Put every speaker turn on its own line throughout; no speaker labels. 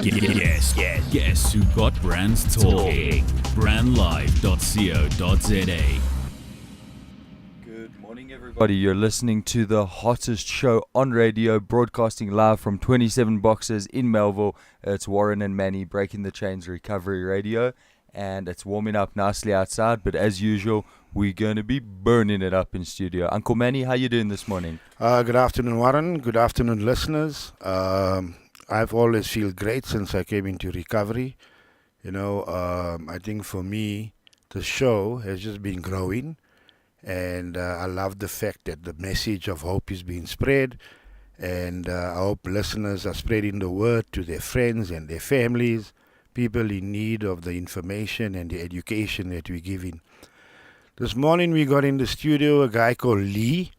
Guess who got brands talking? Brandlive.co.za.
Good morning, everybody. You're listening to the hottest show on radio, broadcasting live from 27 Boxes in Melville. It's Warren and Mannie breaking the chains recovery radio, and it's warming up nicely outside. But as usual, we're going to be burning it up in studio. Uncle Mannie, how you doing this morning?
Good afternoon, Warren. Good afternoon, listeners. I've always feel great since I came into recovery. I think for me, the show has just been growing. And I love the fact that the message of hope is being spread. And I hope listeners are spreading the word to their friends and their families, people in need of the information and the education that we're giving. This morning we got in the studio a guy called Leigh.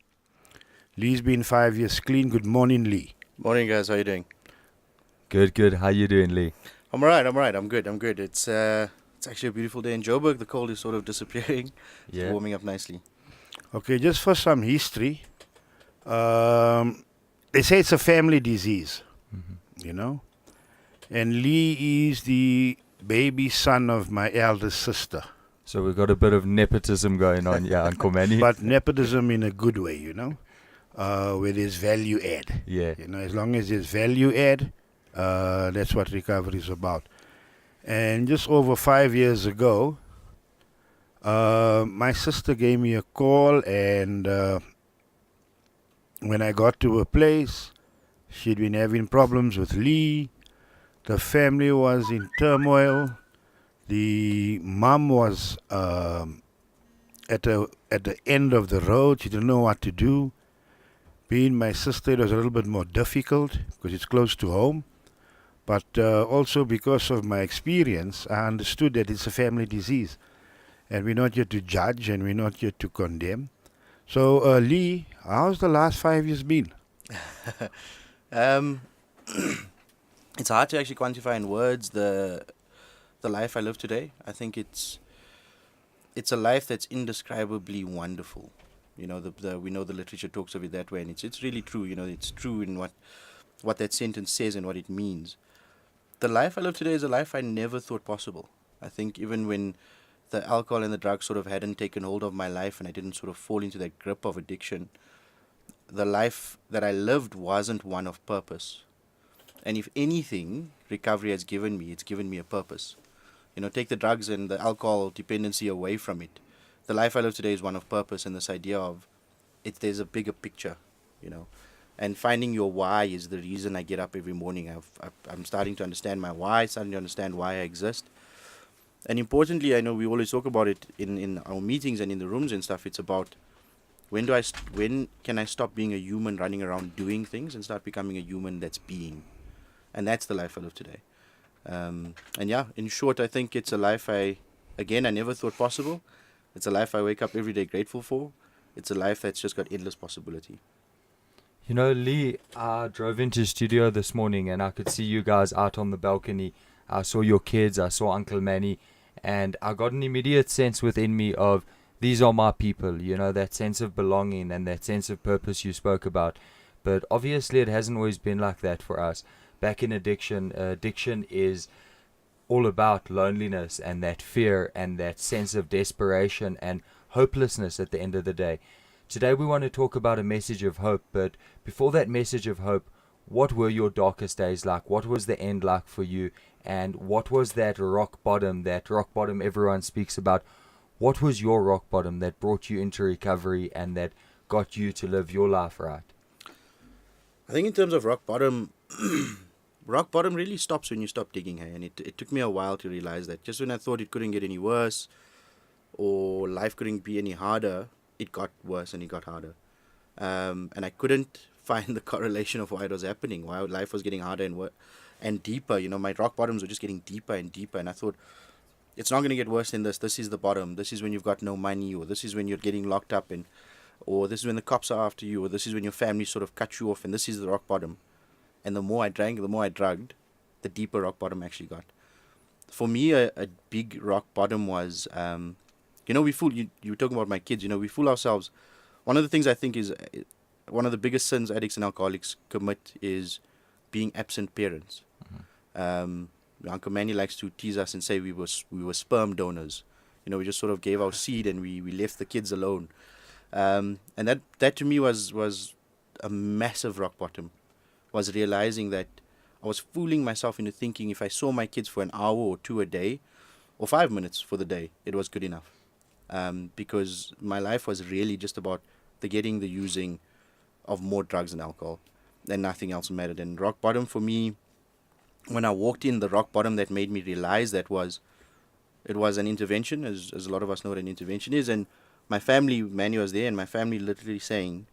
Leigh's been 5 years clean. Good morning, Leigh.
Morning, guys. How you doing?
Good. How you doing, Leigh?
I'm alright. I'm good. It's actually a beautiful day in Joburg. The cold is sort of disappearing.
Yeah.
It's warming up nicely.
Okay, just for some history, they say it's a family disease, and Leigh is the baby son of my eldest sister.
So we've got a bit of nepotism going on, yeah, Uncle Mannie.
But nepotism in a good way, where there's value add.
Yeah.
As long as there's value add, that's what recovery is about. And just over 5 years ago, my sister gave me a call, and when I got to her place, she'd been having problems with Leigh. The family was in turmoil. The mom was at the end of the road. She didn't know what to do. Being my sister, it was a little bit more difficult because it's close to home. But also because of my experience, I understood that it's a family disease. And we're not here to judge, and we're not here to condemn. So, Leigh, how's the last 5 years been?
It's hard to actually quantify in words the life I live today. I think it's a life that's indescribably wonderful. We know the literature talks of it that way, and it's really true. It's true in what that sentence says and what it means. The life I live today is a life I never thought possible. I think even when the alcohol and the drugs sort of hadn't taken hold of my life and I didn't sort of fall into that grip of addiction, the life that I lived wasn't one of purpose. And if anything, recovery has given me, it's given me a purpose. Take the drugs and the alcohol dependency away from it. The life I live today is one of purpose, and this idea of there's a bigger picture, And finding your why is the reason I get up every morning. I'm starting to understand my why, starting to understand why I exist. And importantly, I know we always talk about it in our meetings and in the rooms and stuff. It's about when can I stop being a human running around doing things and start becoming a human that's being. And that's the life I live today. And yeah, in short, I think it's a life I never thought possible. It's a life I wake up every day grateful for. It's a life that's just got endless possibility.
Leigh, I drove into studio this morning and I could see you guys out on the balcony. I saw your kids, I saw Uncle Mannie, and I got an immediate sense within me of these are my people, that sense of belonging and that sense of purpose you spoke about. But obviously it hasn't always been like that for us. Back in addiction is all about loneliness and that fear and that sense of desperation and hopelessness at the end of the day. Today we want to talk about a message of hope, but before that message of hope, what were your darkest days like? What was the end like for you? And what was that rock bottom everyone speaks about? What was your rock bottom that brought you into recovery and that got you to live your life right?
I think in terms of rock bottom, rock bottom really stops when you stop digging, hey? And it took me a while to realize that. Just when I thought it couldn't get any worse or life couldn't be any harder, it got worse and it got harder. And I couldn't find the correlation of why it was happening, why life was getting harder and deeper. My rock bottoms were just getting deeper and deeper, and I thought, it's not going to get worse than this. This is the bottom. This is when you've got no money, or this is when you're getting locked up, or this is when the cops are after you, or this is when your family sort of cut you off, and this is the rock bottom. And the more I drank, the more I drugged, the deeper rock bottom actually got. For me, a big rock bottom was, you were talking about my kids, we fool ourselves. One of the things I think is one of the biggest sins addicts and alcoholics commit is being absent parents. Uncle Manny likes to tease us and say we were sperm donors. We just sort of gave our seed and we left the kids alone. And that to me was a massive rock bottom. Was realizing that I was fooling myself into thinking if I saw my kids for an hour or two a day, or 5 minutes for the day, it was good enough. Because my life was really just about the getting, the using of more drugs and alcohol, and nothing else mattered. And rock bottom for me, when I walked in, the rock bottom that made me realize it was an intervention, as a lot of us know what an intervention is. And my family, Manny was there, and my family literally saying,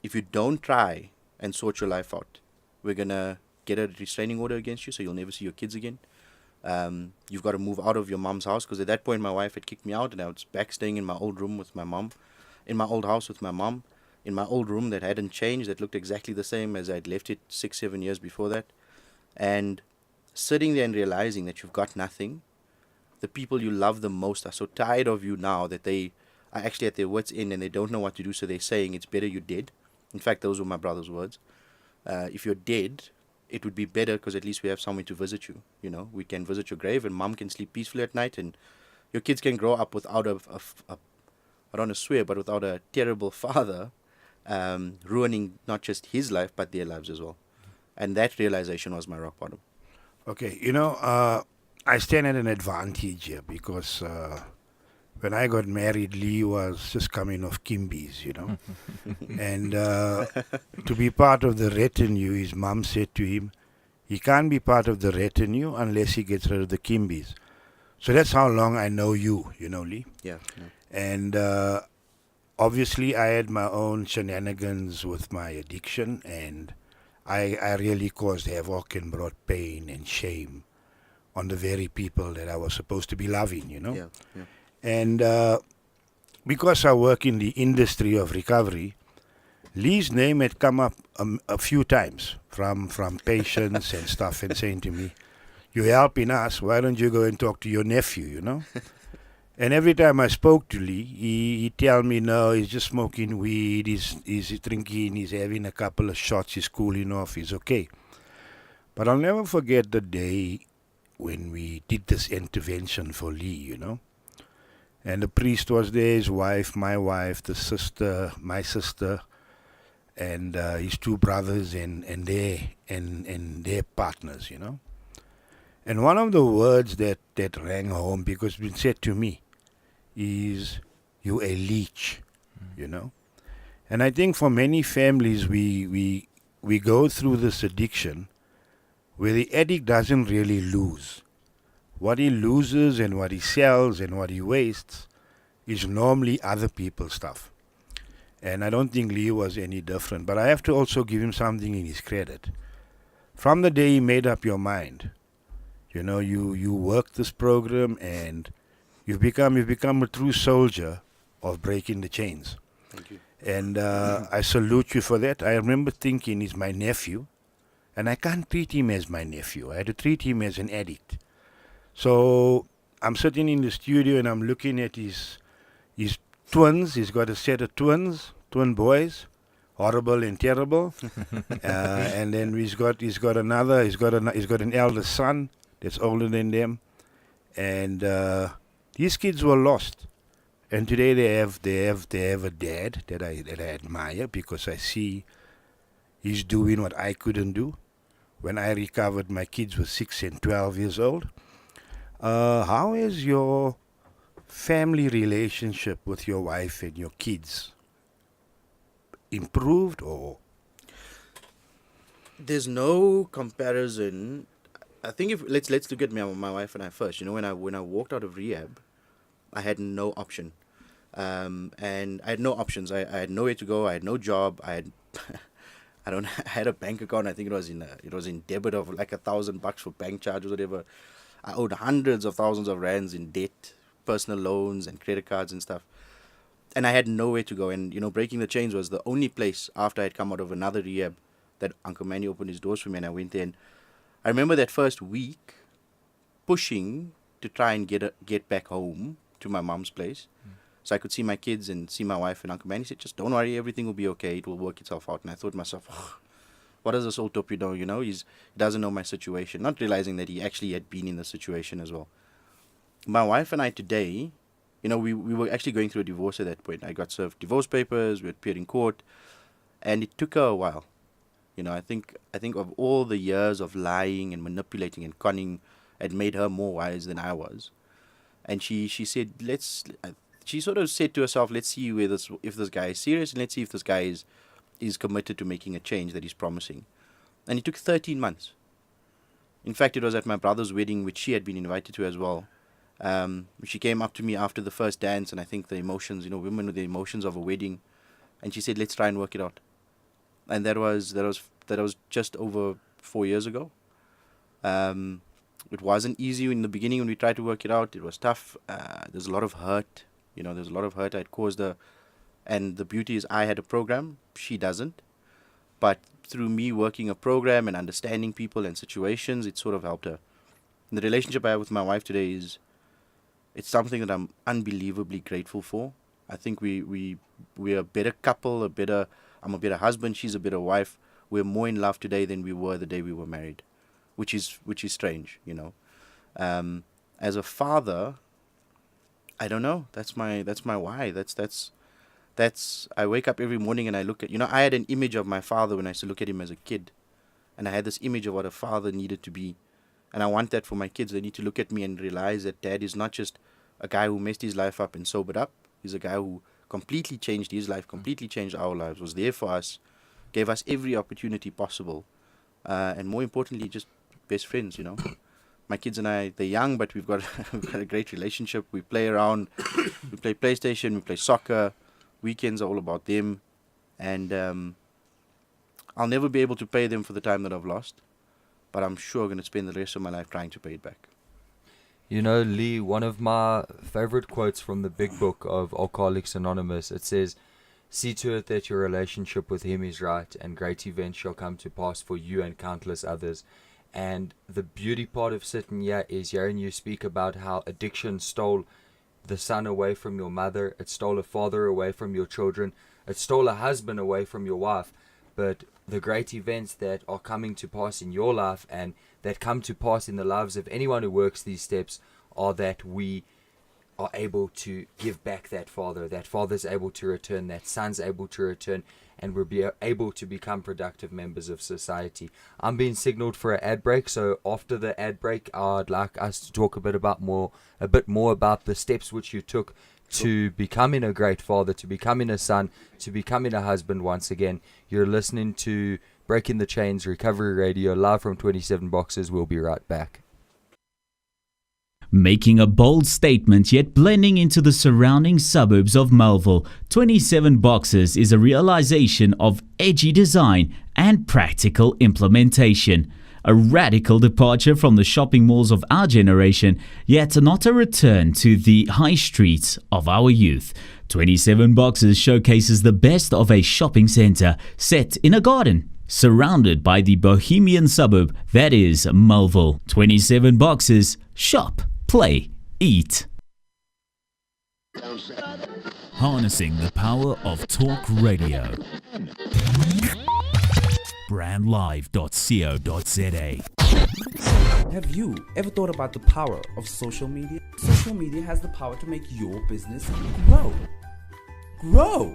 if you don't try and sort your life out, we're going to get a restraining order against you, so you'll never see your kids again. You've got to move out of your mom's house, because at that point my wife had kicked me out and I was back staying in my old room with my mom, in my old house with my mom, in my old room that hadn't changed, that looked exactly the same as I'd left it 6-7 years before that. And sitting there and realizing that you've got nothing, the people you love the most are so tired of you now that they are actually at their wits' end and they don't know what to do, so they're saying it's better you're dead. In fact, those were my brother's words. If you're dead, it would be better because at least we have somewhere to visit you. We can visit your grave and mom can sleep peacefully at night, and your kids can grow up without I don't want to swear, but without a terrible father ruining not just his life but their lives as well. And that realization was my rock bottom.
Okay, I stand at an advantage here because when I got married, Leigh was just coming off Kimbies, and to be part of the retinue, his mom said to him, he can't be part of the retinue unless he gets rid of the Kimbies. So that's how long I know you, Leigh.
Yeah.
And obviously I had my own shenanigans with my addiction, and I really caused havoc and brought pain and shame on the very people that I was supposed to be loving,
Yeah.
And because I work in the industry of recovery, Leigh's name had come up a few times from patients and stuff, and saying to me, you're helping us, why don't you go and talk to your nephew, And every time I spoke to Leigh, he'd tell me, no, he's just smoking weed, he's drinking, he's having a couple of shots, he's cooling off, he's okay. But I'll never forget the day when we did this intervention for Leigh, And the priest was there, his wife, my wife, the sister, my sister, and his two brothers and their partners, And one of the words that rang home, because it been said to me, is, you a leech, And I think for many families, we go through this addiction where the addict doesn't really lose. What he loses and what he sells and what he wastes is normally other people's stuff. And I don't think Leigh was any different. But I have to also give him something in his credit. From the day he made up your mind, you work this program and you've become a true soldier of breaking the chains.
Thank you.
And I salute you for that. I remember thinking, he's my nephew, and I can't treat him as my nephew. I had to treat him as an addict. So I'm sitting in the studio and I'm looking at his twins. He's got a set of twin boys, horrible and terrible. And then he's got an elder son that's older than them. And these kids were lost. And today they have a dad that I admire, because I see he's doing what I couldn't do. When I recovered, my kids were 6 and 12 years old. How is your family relationship with your wife and your kids improved, or?
There's no comparison. I think let's look at my wife and I first. When I walked out of rehab, I had no option, and I had no options. I had nowhere to go. I had no job. I had a bank account. I think it was in debit of like $1,000 for bank charges or whatever. I owed hundreds of thousands of rands in debt, personal loans and credit cards and stuff. And I had nowhere to go. And, breaking the chains was the only place after I had come out of another rehab that Uncle Manny opened his doors for me, and I went there. And I remember that first week pushing to try and get back home to my mom's place. So I could see my kids and see my wife, and Uncle Manny said, just don't worry, everything will be okay. It will work itself out. And I thought to myself, what does this all torpedo? He doesn't know my situation, not realizing that he actually had been in the situation as well. My wife and I today, we were actually going through a divorce at that point. I got served divorce papers, we appeared in court, and it took her a while. I think of all the years of lying and manipulating and conning had made her more wise than I was. And she said, she sort of said to herself, let's see if this guy is serious, and let's see if this guy is committed to making a change that he's promising. And it took 13 months. In fact, it was at my brother's wedding, which she had been invited to as well. She came up to me after the first dance, and I think the emotions, women with the emotions of a wedding, and she said, let's try and work it out. And that was just over 4 years ago. It wasn't easy in the beginning when we tried to work it out. It was tough. There's a lot of hurt. There's a lot of hurt I'd caused her. And the beauty is I had a program. She doesn't. But through me working a program and understanding people and situations, it sort of helped her. And the relationship I have with my wife today it's something that I'm unbelievably grateful for. I think we're a better couple, I'm a better husband, she's a better wife. We're more in love today than we were the day we were married, which is strange, As a father, I don't know. That's my why. That's I wake up every morning and I look at, I had an image of my father when I used to look at him as a kid, and I had this image of what a father needed to be, and I want that for my kids. They need to look at me and realize that Dad is not just a guy who messed his life up and sobered up. He's a guy who completely changed his life, completely changed our lives, was there for us, gave us every opportunity possible, and more importantly, just best friends. My kids and I, they're young, but we've got a great relationship. We play around, we play PlayStation, we play soccer. Weekends are all about them, and I'll never be able to pay them for the time that I've lost, but I'm sure I'm going to spend the rest of my life trying to pay it back.
Leigh, one of my favorite quotes from the big book of Alcoholics Anonymous, it says, "See to it that your relationship with him is right, and great events shall come to pass for you and countless others." And the beauty part of sitting here is hearing you speak about how addiction stole the son away from your mother, it stole a father away from your children, it stole a husband away from your wife. But the great events that are coming to pass in your life and that come to pass in the lives of anyone who works these steps are that we are able to give back that father's able to return, that son's able to return, and we'll be able to become productive members of society. I'm being signaled for an ad break, so after the ad break, I'd like us to talk a bit more about the steps which you took to becoming a great father, to becoming a son, to becoming a husband once again. You're listening to Breaking the Chains Recovery Radio, live from 27 Boxes. We'll be right back.
Making a bold statement yet blending into the surrounding suburbs of Melville, 27 Boxes is a realization of edgy design and practical implementation. A radical departure from the shopping malls of our generation, yet not a return to the high streets of our youth. 27 Boxes showcases the best of a shopping centre set in a garden, surrounded by the bohemian suburb that is Melville. 27 Boxes, shop, play, eat. Harnessing the power of talk radio. brandlive.co.za.
Have you ever thought about the power of social media? Social media has the power to make your business grow. Yeah.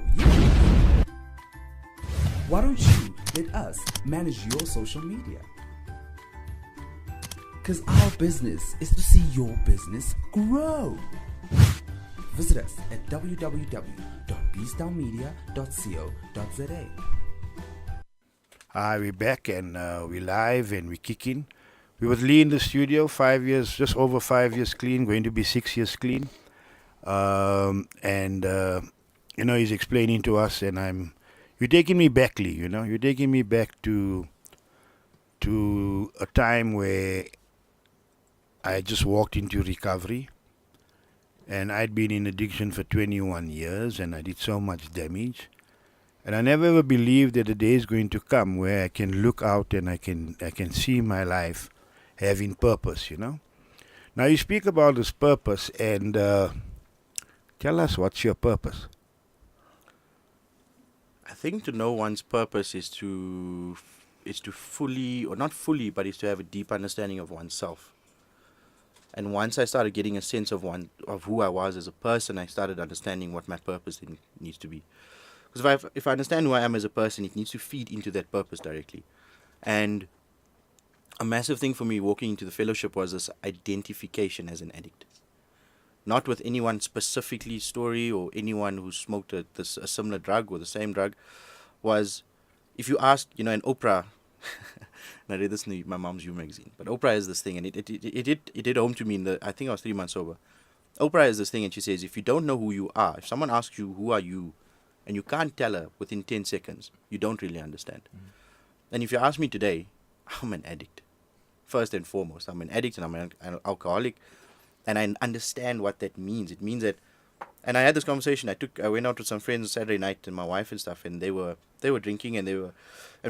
Why don't you let us manage your social media? Because our business is to see your business grow. Visit us at www.beastdownmedia.co.za.
Hi, we're back and we're live and we're kicking. We with Leigh in the studio, 5 years, just over 5 years clean, going to be 6 years clean. He's explaining to us, and you're taking me back, Leigh, you're taking me back to a time where I just walked into recovery, and I'd been in addiction for 21 years, and I did so much damage. And I never ever believed that the day is going to come where I can look out and I can see my life having purpose, Now you speak about this purpose, and tell us, what's your purpose?
I think to know one's purpose is to fully, or not fully, but is to have a deep understanding of oneself. And once I started getting a sense of who I was as a person, I started understanding what my purpose needs to be. Because if I understand who I am as a person, it needs to feed into that purpose directly. And a massive thing for me walking into the fellowship was this identification as an addict. Not with anyone specifically story or anyone who smoked a similar drug or the same drug. Was, if you ask, in Oprah, and I read this in my mom's You magazine, but Oprah has this thing, and it hit home to me I think I was 3 months sober. Oprah has this thing, and she says, if you don't know who you are, if someone asks you, who are you, and you can't tell her within 10 seconds, you don't really understand. And if you ask me today, I'm an addict. First and foremost, I'm an addict and I'm an alcoholic, and I understand what that means. It means that, and I had this conversation. I went out with some friends Saturday night, and my wife and stuff, and they were drinking, and we're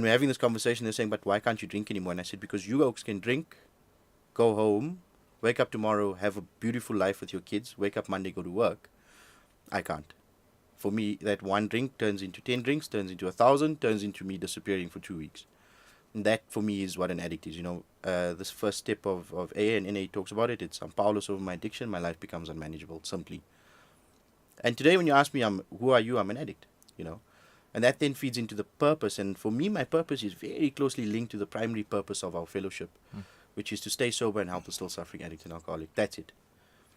having this conversation. They're saying, but why can't you drink anymore? And I said, because you folks can drink, go home, wake up tomorrow, have a beautiful life with your kids, wake up Monday, go to work. I can't. For me, that one drink turns into 10 drinks, turns into 1,000, turns into me disappearing for 2 weeks. And that, for me, is what an addict is. This first step of AA and NA talks about it. It's, I'm powerless over my addiction. My life becomes unmanageable, simply. And today, when you ask me, who are you? I'm an addict, And that then feeds into the purpose. And for me, my purpose is very closely linked to the primary purpose of our fellowship, which is to stay sober and help the still suffering addict and alcoholic. That's it.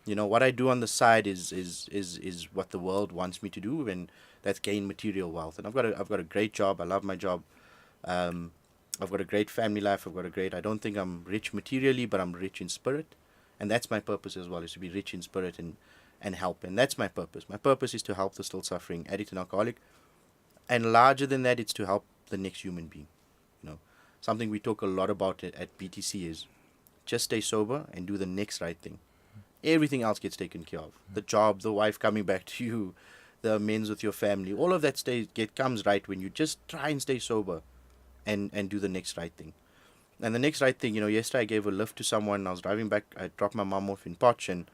What I do on the side is what the world wants me to do, and that's gain material wealth. And I've got a great job. I love my job. I've got a great family life. I don't think I'm rich materially, but I'm rich in spirit. And that's my purpose as well, is to be rich in spirit and help. And that's my purpose. My purpose is to help the still suffering addict and alcoholic. And larger than that, it's to help the next human being. Something we talk a lot about at BTC is just stay sober and do the next right thing. Everything else gets taken care of. The job, the wife coming back to you, the amends with your family, all of that comes right when you just try and stay sober and do the next right thing. And the next right thing, yesterday I gave a lift to someone. I was driving back. I dropped my mom off in Potch, and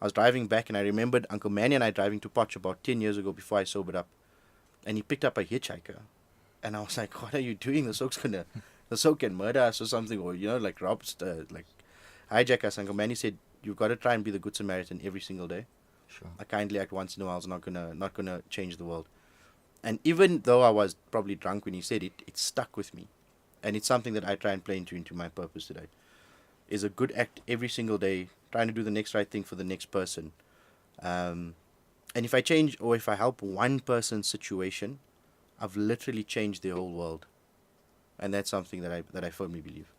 I was driving back, and I remembered Uncle Mannie and I driving to Potch about 10 years ago before I sobered up. And he picked up a hitchhiker. And I was like, what are you doing? The soak can murder us or something, or, rob, hijack us. Uncle Mannie said, you've got to try and be the Good Samaritan every single day.
Sure. A
kindly act once in a while is not gonna change the world. And even though I was probably drunk when he said it, it stuck with me. And it's something that I try and play into my purpose today. Is a good act every single day, trying to do the next right thing for the next person. And if I change, or if I help one person's situation, I've literally changed the whole world. And that's something that I firmly believe.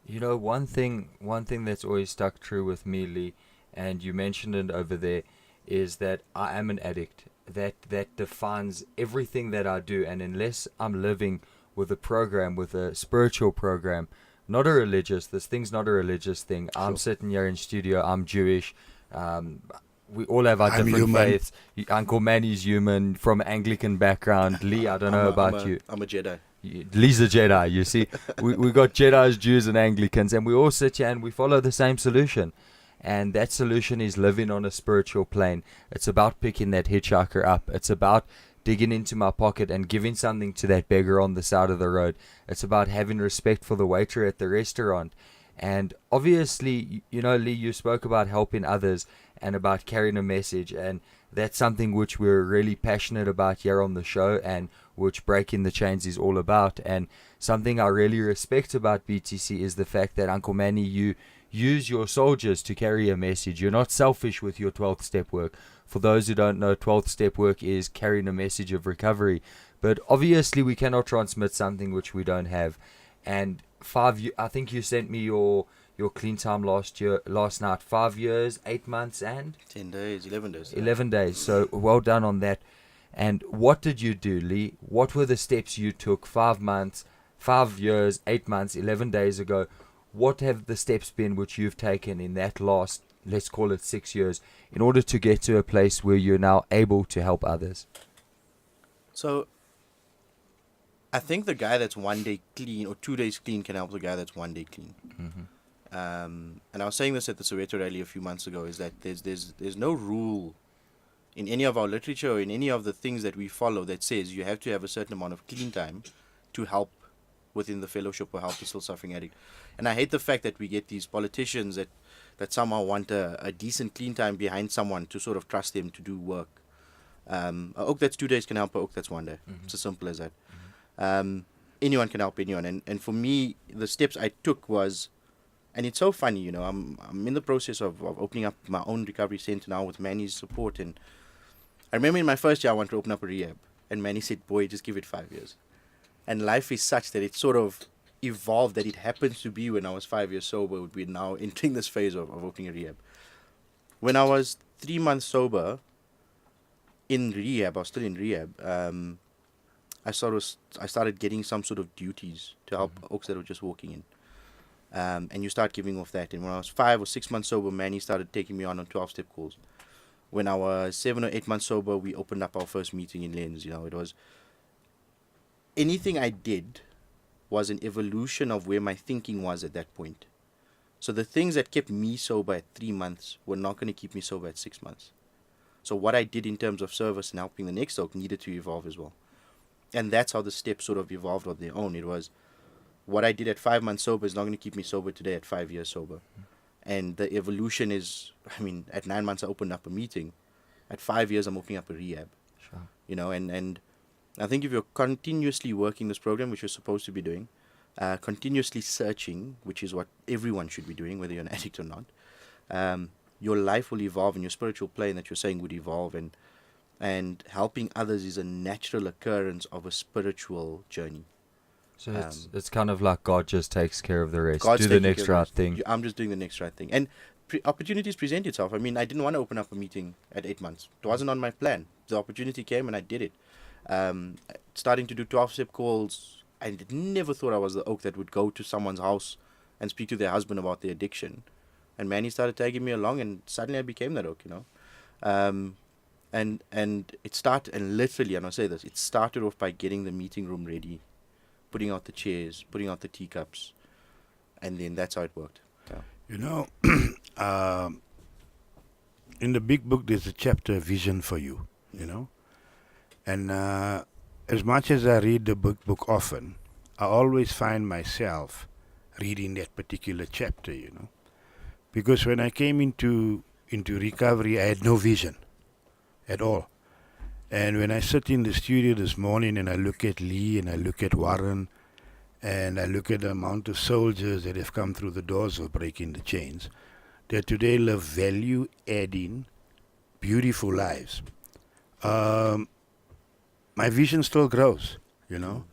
One thing that's always stuck true with me, Leigh, and you mentioned it over there, is that I am an addict. That defines everything that I do. And unless I'm living with a program, with a spiritual program, not a religious, this thing's not a religious thing. Sure. I'm sitting here in studio, I'm Jewish, we all have our different faiths. Uncle Mannie's human, from Anglican background. Leigh, I don't know about you.
I'm a Jedi.
Lee's a Jedi, you see. we got Jedis, Jews, and Anglicans, and we all sit here and we follow the same solution. And that solution is living on a spiritual plane. It's about picking that hitchhiker up. It's about digging into my pocket and giving something to that beggar on the side of the road. It's about having respect for the waiter at the restaurant. And obviously, Leigh, you spoke about helping others and about carrying a message, and that's something which we're really passionate about here on the show, and which Breaking the Chains is all about. And something I really respect about BTC is the fact that, Uncle Mannie, you use your soldiers to carry a message. You're not selfish with your 12th step work. For those who don't know, 12th step work is carrying a message of recovery. But obviously we cannot transmit something which we don't have. And I think you sent me your clean time last night. 5 years, 8 months, and
10 days, 11 days.
11 days. So well done on that. And what did you do, Leigh? What were the steps you took 5 months, 5 years, 8 months, 11 days ago? What have the steps been which you've taken in that last, let's call it 6 years, in order to get to a place where you're now able to help others?
So, I think the guy that's 1 day clean or 2 days clean can help the guy that's 1 day clean.
Mm-hmm.
And I was saying this at the Soweto rally a few months ago, is that there's no rule in any of our literature or in any of the things that we follow that says you have to have a certain amount of clean time to help within the fellowship or help the still suffering addict. And I hate the fact that we get these politicians that somehow want a decent clean time behind someone to sort of trust them to do work. A oak that's 2 days can help a oak that's 1 day. It's as simple as that. Anyone can help anyone. And for me, the steps I took was, and it's so funny, you know, I'm in the process of opening up my own recovery center now with Mannie's support. And I remember in my first year, I wanted to open up a rehab. And Mannie said, boy, just give it 5 years. And life is such that it sort of evolved that it happens to be when I was 5 years sober, we're now entering this phase of opening a rehab. When I was 3 months sober in rehab, I was still in rehab, I started getting some sort of duties to help oaks that were just walking in. And you start giving off that. And when I was 5 or 6 months sober, Mannie started taking me on 12-step calls. When I was 7 or 8 months sober, we opened up our first meeting in Lens. You know, it was anything I did was an evolution of where my thinking was at that point. So the things that kept me sober at 3 months were not going to keep me sober at 6 months. So what I did in terms of service and helping the next oak needed to evolve as well. And that's how the steps sort of evolved on their own. It was what I did at 5 months sober is not going to keep me sober today at 5 years sober. And the evolution is, I mean, at 9 months I opened up a meeting. At 5 years I'm opening up a rehab.
Sure.
You know, and I think if you're continuously working this program, which you're supposed to be doing, continuously searching, which is what everyone should be doing, whether you're an addict or not, your life will evolve and your spiritual plane that you're saying would evolve, and helping others is a natural occurrence of a spiritual journey.
So it's kind of like God just takes care of the rest.
God's
Do the
taking
next
care of
right
the
thing.
rest. I'm just doing the next right thing. And opportunities present itself. I mean, I didn't want to open up a meeting at 8 months. It wasn't on my plan. The opportunity came and I did it. Starting to do 12-step calls. I never thought I was the oak that would go to someone's house and speak to their husband about their addiction. And Mannie started tagging me along, and suddenly I became that oak, you know. And it started, and literally, and I'll say this, it started off by getting the meeting room ready, putting out the chairs, putting out the teacups, and then that's how it worked. So.
You know, in the big book, there's a chapter, Vision for You, you know. And as much as I read the book often, I always find myself reading that particular chapter, you know. Because when I came into recovery, I had no vision at all. And when I sit in the studio this morning and I look at Leigh and I look at Warren and I look at the amount of soldiers that have come through the doors of Breaking the Chains, that today live value-adding, beautiful lives, my vision still grows, you know.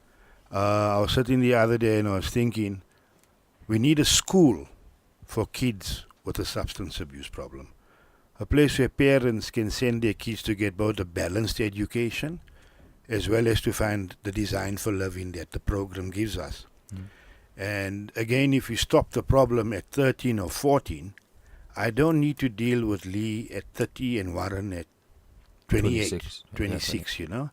I was sitting the other day and I was thinking, we need a school for kids with a substance abuse problem. A place where parents can send their kids to get both a balanced education as well as to find the design for living that the program gives us. And again, if we stop the problem at 13 or 14, I don't need to deal with Leigh at 30 and Warren at 28, 26, you know.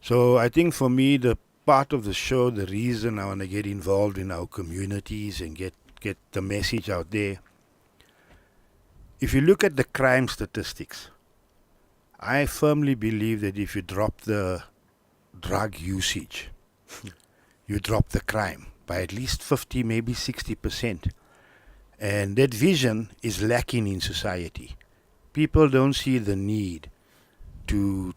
So I think for me, the part of the show, the reason I want to get involved in our communities and get the message out there, if you look at the crime statistics, I firmly believe that if you drop the drug usage, you drop the crime by at least 50, maybe 60%. And that vision is lacking in society. People don't see the need to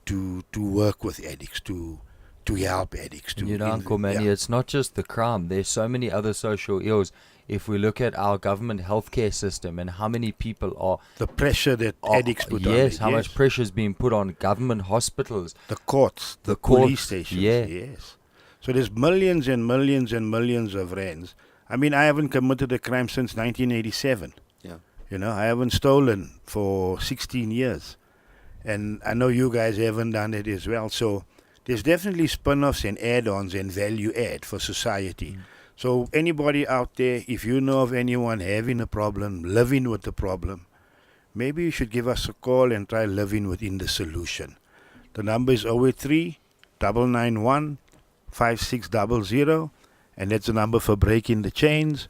work with addicts, to help addicts.
You know, Uncle Mannie, it's not just the crime. There's so many other social ills. If we look at our government healthcare system and how many people are...
The pressure that addicts put on.
Yes, how much pressure is being put on government hospitals.
The courts, the police stations. Yes. So there's millions and millions and millions of rands. I mean, I haven't committed a crime since 1987.
Yeah.
You know, I haven't stolen for 16 years. And I know you guys haven't done it as well. So there's definitely spin-offs and add-ons and value add for society. So anybody out there, if you know of anyone having a problem, living with the problem, maybe you should give us a call and try living within the solution. The number is 083-991-5600, and that's the number for Breaking the Chains.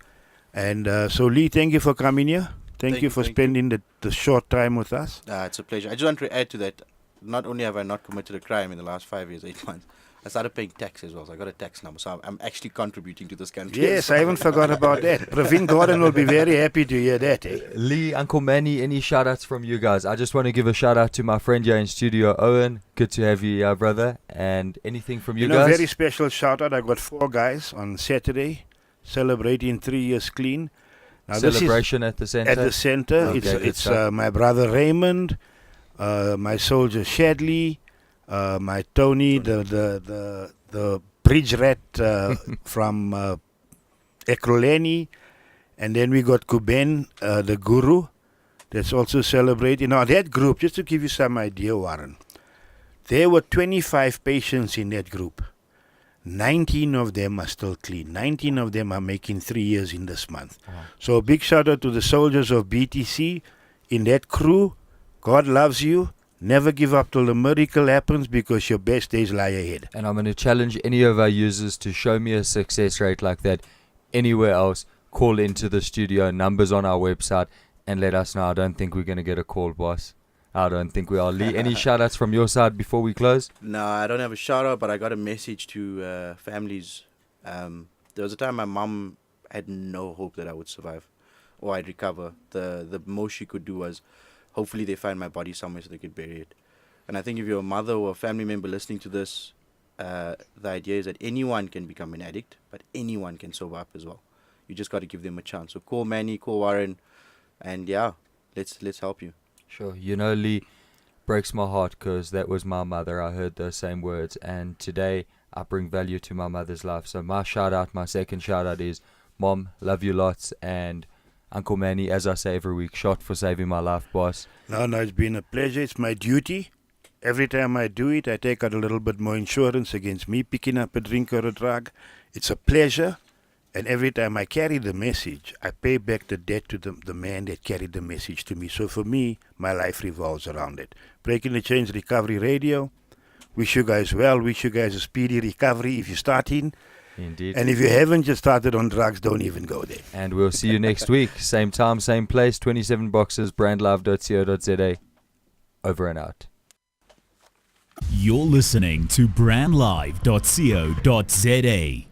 And so Leigh, thank you for coming here. Thank you for spending the short time with us.
It's a pleasure. I just want to add to that, not only have I not committed a crime in the last 5 years, 8 months, I started paying tax as well, so I got a tax number. So I'm actually contributing to this country.
Yes, I haven't forgot about that. Praveen Gordon will be very happy to hear that. Eh?
Leigh, Uncle Manny, any shout outs from you guys? I just want to give a shout out to my friend here in studio, Owen. Good to have you here, brother. And anything from you guys?
Very special shout out. I got 4 guys on Saturday celebrating 3 years clean. Now
Celebration at the center?
At the center.
Okay,
it's my brother Raymond, my soldier Shadley, my Tony, the bridge rat from Ekroleni, and then we got Kuben, the guru, that's also celebrating. Now that group, just to give you some idea, Warren, there were 25 patients in that group. 19 of them are still clean. 19 of them are making 3 years in this month.
Wow.
So a big shout out to the soldiers of BTC in that crew. God loves you. Never give up till the miracle happens, because your best days lie ahead.
And I'm going to challenge any of our users to show me a success rate like that anywhere else. Call into the studio, numbers on our website, and let us know. I don't think we're going to get a call, boss. I don't think we are. Leigh, any shout outs from your side before we close?
No, I don't have a shout out, but I got a message to families. There was a time my mom had no hope that I would survive or I'd recover. The most she could do was hopefully they find my body somewhere so they could bury it. And I think if you're a mother or a family member listening to this, the idea is that anyone can become an addict, but anyone can sober up as well. You just got to give them a chance. So call Manny, call Warren, and yeah, let's help you.
Sure. You know, Leigh, breaks my heart because that was my mother. I heard those same words, and today I bring value to my mother's life. So my shout out, my second shout out is Mom, love you lots, and Uncle Manny, as I say every week, shot for saving my life, boss.
No, it's been a pleasure. It's my duty. Every time I do it, I take out a little bit more insurance against me picking up a drink or a drug. It's a pleasure. And every time I carry the message, I pay back the debt to the man that carried the message to me. So for me, my life revolves around it. Breaking the Chains Recovery Radio. Wish you guys well. Wish you guys a speedy recovery if you're starting.
Indeed.
And if you haven't just started on drugs, don't even go there.
And we'll see you next week. Same time, same place, 27 boxes, brandlive.co.za. Over and out.
You're listening to brandlive.co.za.